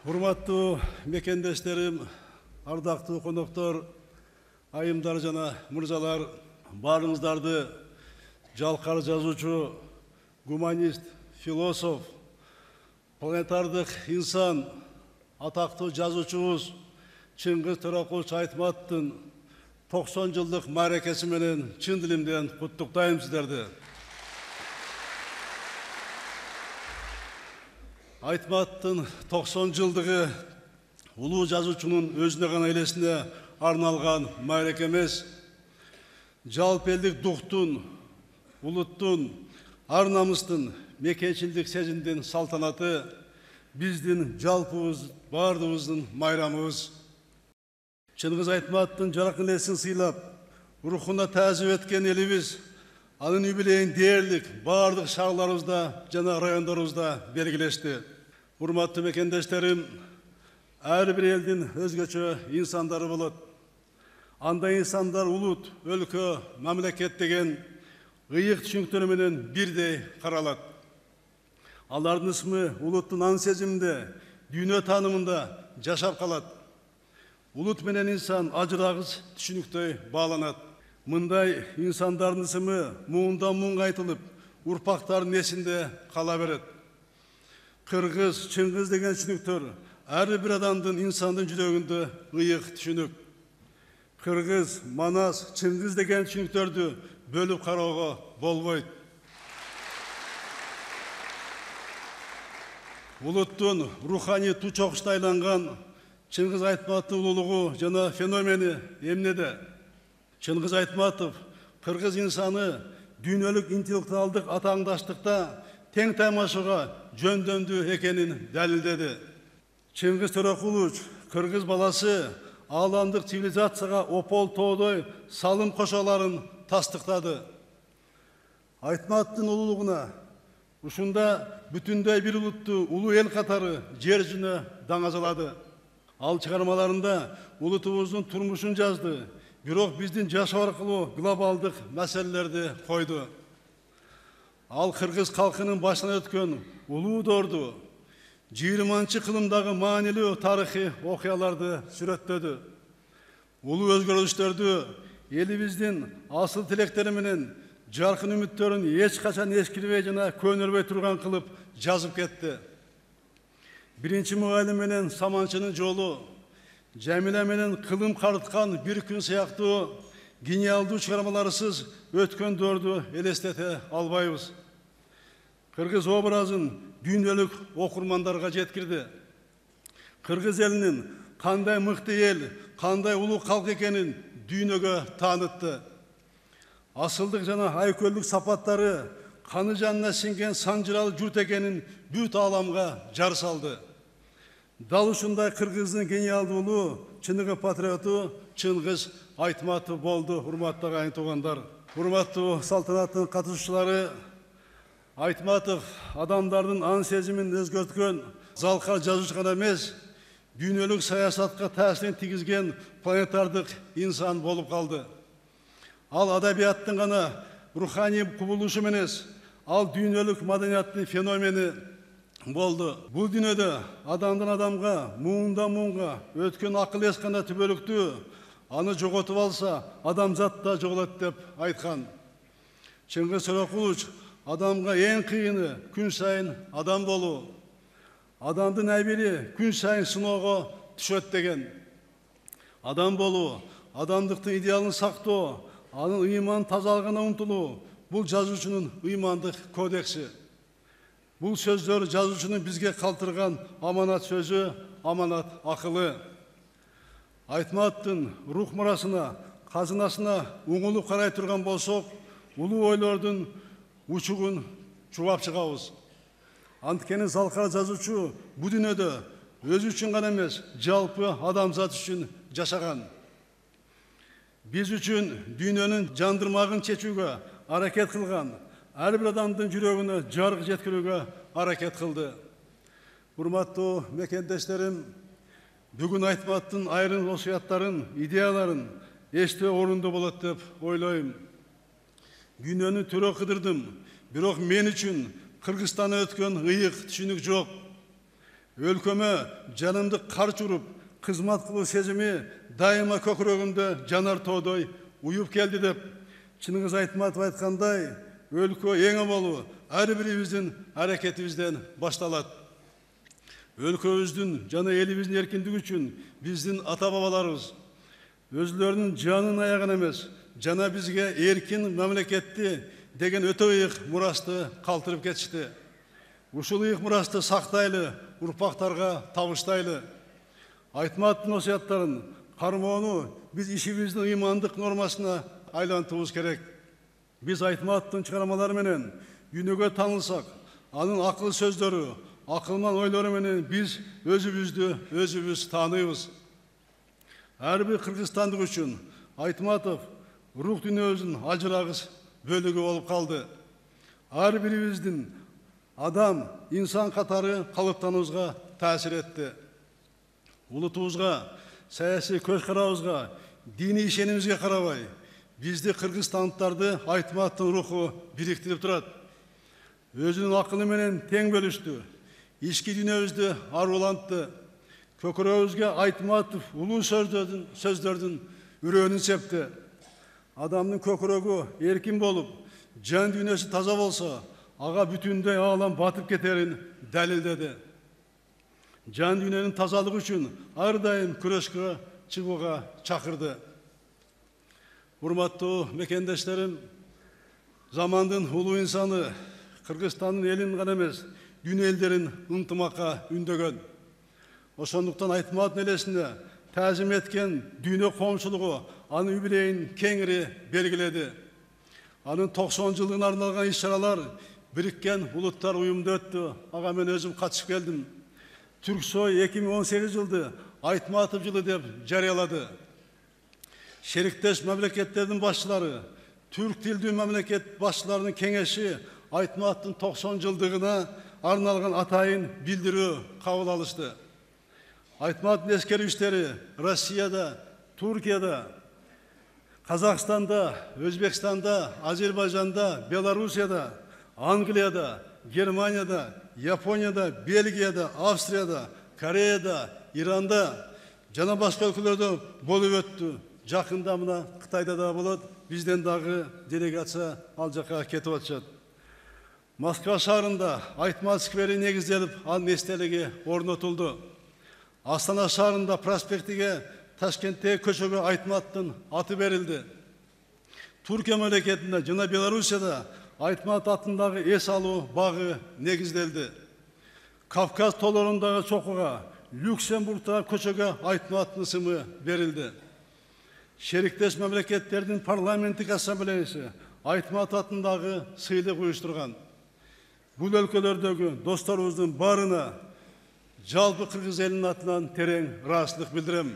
Урматтуу мекендештерим, ардактуу коноктор, айымдар жана мырзалар, баарыңыздарды жалкар жазуучу, гуманист, философ, планетардык инсан, атактуу жазуучубуз Чыңгыз Төрөкулович Айтматовдун 90 жылдык мааракеси менен чын дилимден куттуктайм сиздерди. Айтматовдун 90 жылдыгы улуу жазуучунун өзүнө гана элесине арналган маараке эмес, жалпы элдик дуктун, улуттун, ар намыстын, мекенчилдик сезимдин салтанаты биздин жалпыбыз, баардыгыбыздын майрамыбыз. Чыңгыз Айтматовдун жаркын элесин сыйлап, рухуна таазим эткен элибиз анын юбилейин дээрлик баардык шаарларыбызда жана райондорубузда белгилешти. Урматтуу мекендештерим, ар бир элдин өзгөчө инсандары болот. Андай инсандар улут, өлкө, мамлекет деген ыйык түшүнүктөрү менен бирдей каралат. Алардын ысмы улуттун ан сезиминде, дүйнө таанымында жашап калат. Улут менен инсан ажырагыс түшүнүктөй бааланат. Мындай инсандардын ысымы муундан муунга айтылып, урпактардын эсинде кала берет. Кыргыз, Чыңгыз деген түшүнүктөр ар бир адамдын, инсандын жүрөгүндө ыйык түшүнүк. Кыргыз, Манас, Чыңгыз деген түшүнүктөрдү бөлүп кароого болбойт. Улуттун руханий ту чокушуна айланган Чыңгыз Айтматовдун улуулугу жана феномени эмнеде? Чыңгыз Айтматов кыргыз инсаны дүйнөлүк интеллектуалдык атааңдаштыкта тең таймашууга жөндөмдүү экенин далилдеди. Чыңгыз Төрөкулович кыргыз баласы ааламдык цивилизацияга опол тоодой салым кошоларын тастыктады. Айтматовдун улуулугуна ушунда бүтүндөй бир улуттуу улуу эл катары жер жүзүнө даңазалады. Ал чыгармаларында улутубуздун турмушун жазды, бирок биздин жашоо аркылуу глобалдык маселелерди койду. Ал кыргыз калкынын башынан өткөн улуу доорду, 20-кылымдагы маанилүү тарыхый окуяларды сүрөттөдү. Улуу өзгөрүштөрдү элибиздин асыл тилектери менен жаркын үмүттөрүн эч качан эскирбей жана көнөрбөй турган кылып жазып кетти. Биринчи мугалим менен Саманчынын жолу, Жамиля менен кылым карыткан бир күн сыяктуу гениалдуу чыгармаларысыз өткөн доорду элестете албайбыз. Кыргыз образын дүйнөлүк окурмандарга жеткирди. Кыргыз элинин кандай мыкты эл, кандай улуу калк экенин дүйнөгө таанытты. Асылдык жана айкөлдүк сапаттары каны жанына сиңген санжыралы журт экенин бүт ааламга жар салды. Дал ушундай кыргыздын гениалдуу улуу, чыныгы патриоту Чыңгыз Айтматов болду. Урматтуу агайын туугандар, урматтуу салтанаттын катышуучулары, Айтматов адамдардын ан сезимин өзгөрткөн залкар жазуучу гана эмес, дүйнөлүк саясатка таасирин тийгизген планетардык инсан болуп калды. Ал адабияттын гана руханий кубулушу эмес, ал дүйнөлүк маданияттын феномени болду. Бул дүйнөдө адамдан адамга, муундан муунга өткөн акыл эс гана түбөлүктүү, аны жоготуп алса, адамзат да жоголот деп айткан. Чыңгыз Төрөкулович адамга эң кыйыны күн сайын адам болуу, адамдын айбери күн сайын сыноого түшөт деген. Адам болуу, адамдыктын идеалын сактоо, анын ыйман тазалыгына умтулуу, бул жазуучунун ыймандык кодекси. Бул сөздөр жазуучунун бизге калтырган аманат сөзү, аманат акылы. Айтматовдун рух мурасына, казынасына уңулуп карай турган болсок, улуу ойлордун учугун чубап чыгабыз. Анткени залкар жазуучу бул дүйнөдө өзү үчүн гана эмес, жалпы адамзат үчүн жашаган. Биз үчүн дүйнөнүн жандырмагын чечүүгө аракет кылган, ар бир адамдын жүрөгүнө жарык жеткирүүгө аракет кылды. Урматтуу мекендештерим, бүгүн Айтматовдун айрым осуяттарын, идеяларын эстөө орунду болот деп ойлойм. Дүйнөнү төрө кыдырдым, бирок мен үчүн Кыргызстанда өткөн ыйык түшүнүк жок. өлкөмө жанымды карч уруп, кызмат кылуу сезими дайыма көкүрөгүмдө жанар тоодой уюп келди деп, Чыңгыз Айтматов айткандай, өлкө эң болуу ар бирибиздин аракетибизден башталат. Өлкөбүздүн жана элибиздин эркиндиги үчүн биздин ата-бабаларыбыз өзлөрүнүн жанын аягын эмес, жана бизге эркин мамлекетти деген өтө ыйык мурасты калтырып кетишти. Ушул ыйык мурасты сактайлы, урпактарга табыштайлы. Айтматовдун осуяттарын кармоону биз ишибиздин ыймандык нормасына айлантыбыз керек. Биз Айтматовдун чыгармалары менен дүйнөгө таанылсак, анын акыл сөздөрү, акылман ойлору менен биз өзүбүз тааныйбыз. Ар бир кыргызстандык үчүн Айтматов рух дүйнөбүздүн ажырагыс бөлүгү болуп калды. Ар бирибиздин адам, инсан катары калыптануубузга таасир этти. Улутубузга, саясий көз карабызга, диний ишенимибизге карабай, бизди кыргызстандыктарды Айтматовдун руху бириктирип турат. Өзүнүн акылы менен тең бөлүштү. Ички дүйнөбүздү арулантты. Көкүрөгүбүзгө Айтматов улуу сөздөрдүн үрөөнүн септи. Адамдын көкүрөгү эркин болуп, жан дүйнөсү таза болсо, ага бүтүндөй аалам батып кетерин далилдеди. Жан дүйнөнүн тазалыгы үчүн ар дайым күрөшкө чыгууга чакырды. Урматтуу мекендештерим, замандын улуу инсаны Кыргызстандын элин гана эмес, дүйнө элдерин ынтымакка үндөгөн. Ошондуктан Айтматовдун элесине таазим эткен дүйнө коомчулугу анын юбилейин кеңири белгиледи. Анын 90 жылдыгына арналган иш-чаралар Бириккен Улуттар уюмунда өттү. Ага мен өзүм катышып келдим. Түрксой 2018 жылды Айтматов жылы деп жарыялады. Шериктеш мамлекеттердин башчылары, түрк тилдүү мамлекет башчыларынын кеңеши Айтматовдун 90 жылдыгына арналган атайын билдирүү кабыл алышты. Айтматовдун эскерүүчүлөрү Россияда, Туркияда, Казакстанда, Өзбекстанда, Азербайжанда, Белоруссияда, Англияда, Германияда, Японияда, Бельгияда, Австрияда, Кореяда, Иранда жана башка өлкөлөрдө болуп өттү. Жакында мына Кытайда да болот. Бизден дагы делегация ал жака кетип атышат. Москва шаарында Айтматов сквери негизделип, анын эстелиги орнотулду. Астана шаарында проспектиге, Ташкенттеги көчөгө Айтматовдун аты берилди. Түркия мамлекетинде жана Белоруссияда Айтматов атындагы эс алуу багы негизделди. Кавказ тоолорундагы чокуга, Люксембургдагы көчөгө Айтматовдун ысымы берилди. Шериктеш мамлекеттердин парламенттик ассамблеясы Айтматов атындагы сыйлык уюштурган. Бул өлкөлөрдөгү досторубуздун баарына жалпы кыргыз элинин атынан терең ыраазычылык билдирем.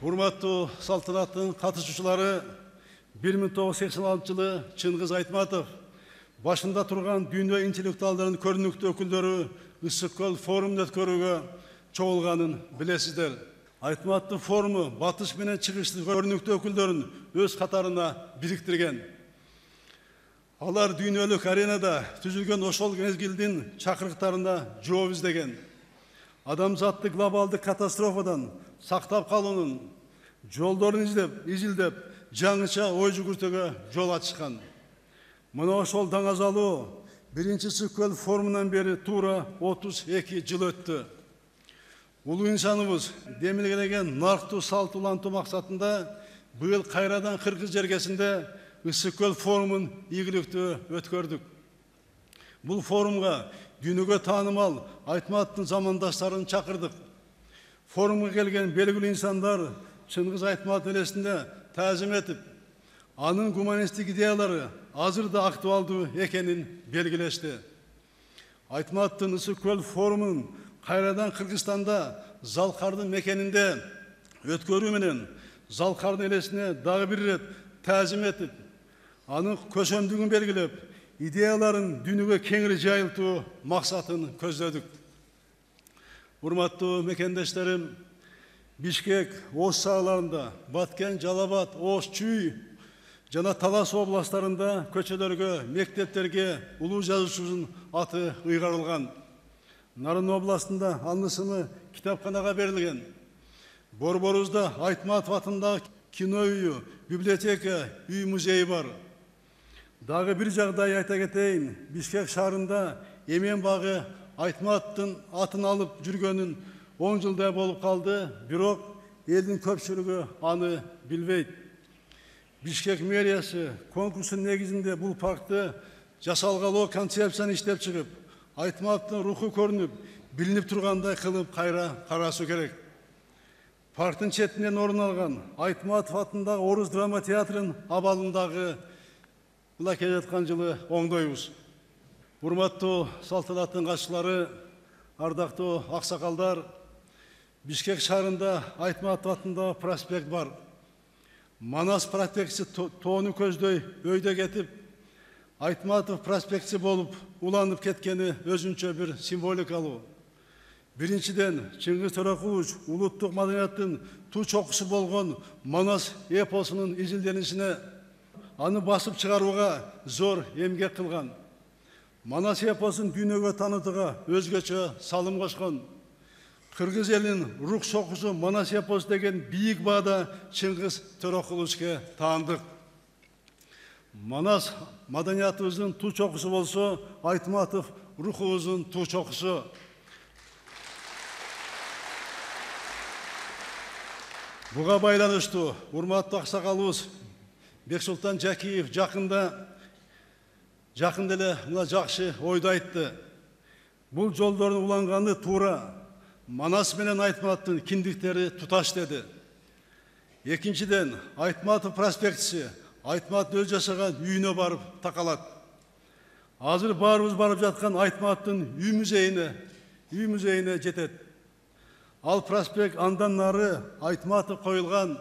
Урматтуу салтанаттын катышуучулары, 1986 жылы Чыңгыз Айтматов башында турган дүйнө интеллектуалдарынын көрүнүктүү өкүлдөрү Ысык көл форумун өткөрүүгө чогулганын билесиздер. Айтматовдун форуму батыш менен чыгыштын көрүнүктүү өкүлдөрүн өз катарына бириктирген. Алар дүйнөлүк аренада түзүлгөн ошол мезгилдин чакырыктарына жооп издеген. Адамзатты глобалдык катастрофадан сактап калуунун жолдорун изилдеп, жаңыча ой жүгүртүүгө жол ачышкан. Мына ошол даңазалуу биринчи Ысык көл форумунан бери туура 32 жыл өттү. Улуу инсаныбыз демилгелеген нарктуу салт улантуу максатында быйыл кайрадан кыргыз жергесинде Ысык көл форумун ийгиликтүү өткөрдүк. Бул форумга дүйнөгө таанымал Айтматовдун замандаштарын чакырдык. Форумга келген белгилүү инсандар Чыңгыз Айтматов элесине таазим этип, анын гуманисттик идеялары азыр да актуалдуу экенин белгилешти. Айтматовдун Ысык көл форумун кайрадан Кыргызстанда Залкардын мекенинде өткөрүү менен Залкардын элесине дагы бир ирет таазим этип, анын көсөмдүгүн белгилеп, идеяларын дүйнөгө кеңири жайылтуу максатын көздөдүк. Урматтуу жана Талас областарында көчөлөргө, мектептерге улуу жазуучубуздун аты ыйгарылган. Нарын областында анысымы китапканага берилген. Борборубузда Айтматов атындагы кино үйү, библиотека, үй музейи бар. Дагы бир жагдай айта кетейин. Бишкек шаарында Эмен багы Айтматовдун атын алып жүргөнүн 10 жылдай болуп калды, бирок элдин көпчүлүгү аны билбейт. Бишкек мэриясы конкурстун негизинде бул паркты жасалгалоо концепцияны иштеп чыгып, Айтматовдун руху көрүнүп, билинип тургандай кылып кайра карасу керек. Парктын четинен орун алган Айтматов атындагы Орус драма театрынын абалындагы мына келе жаткан жылы оңдойбуз. Урматтуу салтанаттын катчылары, ардактуу аксакалдар, Бишкек шаарында Айтматов атындагы проспект бар. Манас проспекти тоону көздөй өйдө кетип, Айтматов проспекти болуп уланып кеткени өзүнчө бир символикалуу. Биринчиден, Чыңгыз Төрөкулович улуттук маданияттын туу чокусу болгон Манас эпосунун изилденишине, аны басып чыгарууга зор эмгек кылган. Манас эпосун дүйнөгө таанытууга өзгөчө салым кошкон. Кыргыз элинин рух сокусу Манас эпосу деген бийик баада Чыңгыз Төрөкуловичке таандык. Манас маданиятыбыздын туу чокусу болсо, Айтматов рухубуздун туу чокусу. Буга байланыштуу урматтуу аксакалыбыз Бексултан Жакиев жакында эле мына жакшы ойду айтты. Бул жолдордун уланганы туура. Манас менен Айтматовдун киндиктери туташ деди. Экинчиден, Айтматов проспектиси Айтматов өз жашаган үйүнө барып такалат. Азыр баарыбыз барып жаткан Айтматовдун үй музейине жетет. Ал проспект андан нары Айтматов коюлган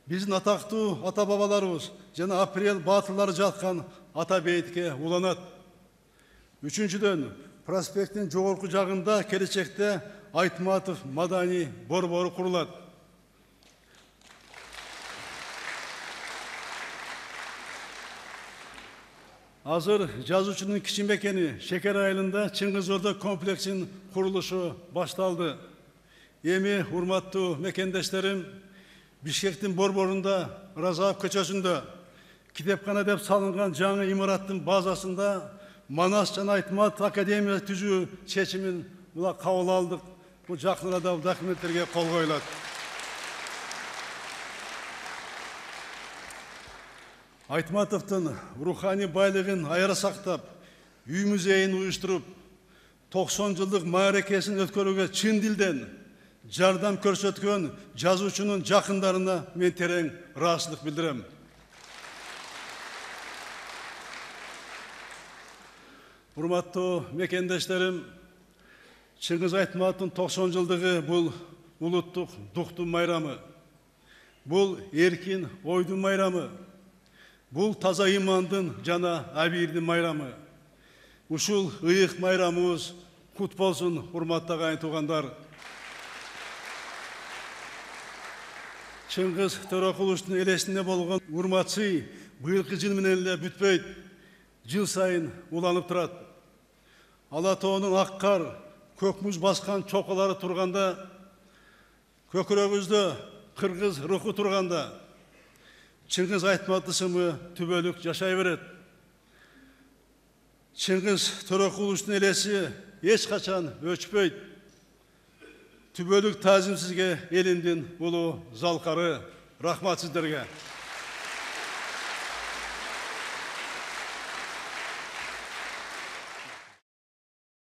биздин атактуу ата-бабаларыбыз жана апрель баатырлары жаткан ата бейитке уланат. Үчүнчүдөн, проспекттин жогорку жагында келечекте Айтматов маданий борбору курулат. Азыр жазуучунун кичи мекени Шекер айылында Чыңгыз Ордо комплексинин курулушу башталды. Эми урматтуу мекендештерим, Бишкектин борборунда Разаев көчөсүндө китепкана деп салынган жаңы имараттын базасында Манас жана Айтматов академия түзүү чечимин була кабыл алдык. Бул жакын арада документтерге кол коюлат. Айтматовдун руханий байлыгын айра сактап, үй музейин уюштуруп, 90 жылдык мааракесин өткөрүүгө чын дилден жардам көрсөткөн жазуучунун жакындарына мен терең ыраазычылык билдирем. Урматтуу мекендештерим, Чыңгыз Айтматовдун 90 жылдыгы бул улуттук дуктун майрамы. Бул эркин ойдун майрамы. Бул таза имандын жана абийирдин майрамы. Ушул ыйык майрамыбыз кут болсун, урматтуу агайын туугандар. Чыңгыз Төрөкуловичтун элесине болгон урматчы быйылкы жыл менен эле бүтпөйт. Жыл сайын уланып турат. Ала тоонун ак кар, көк муз баскан чоколары турганда, көкүрөгүбүздө кыргыз руху турганда, Чыңгыз Айтматов ысымы түбөлүк жашай берет. Чыңгыз Төрөкуловичтун элеси эч качан өчпөйт. Түбөлүк таазим сизге элимдин улуу залкары. Рахмат сиздерге.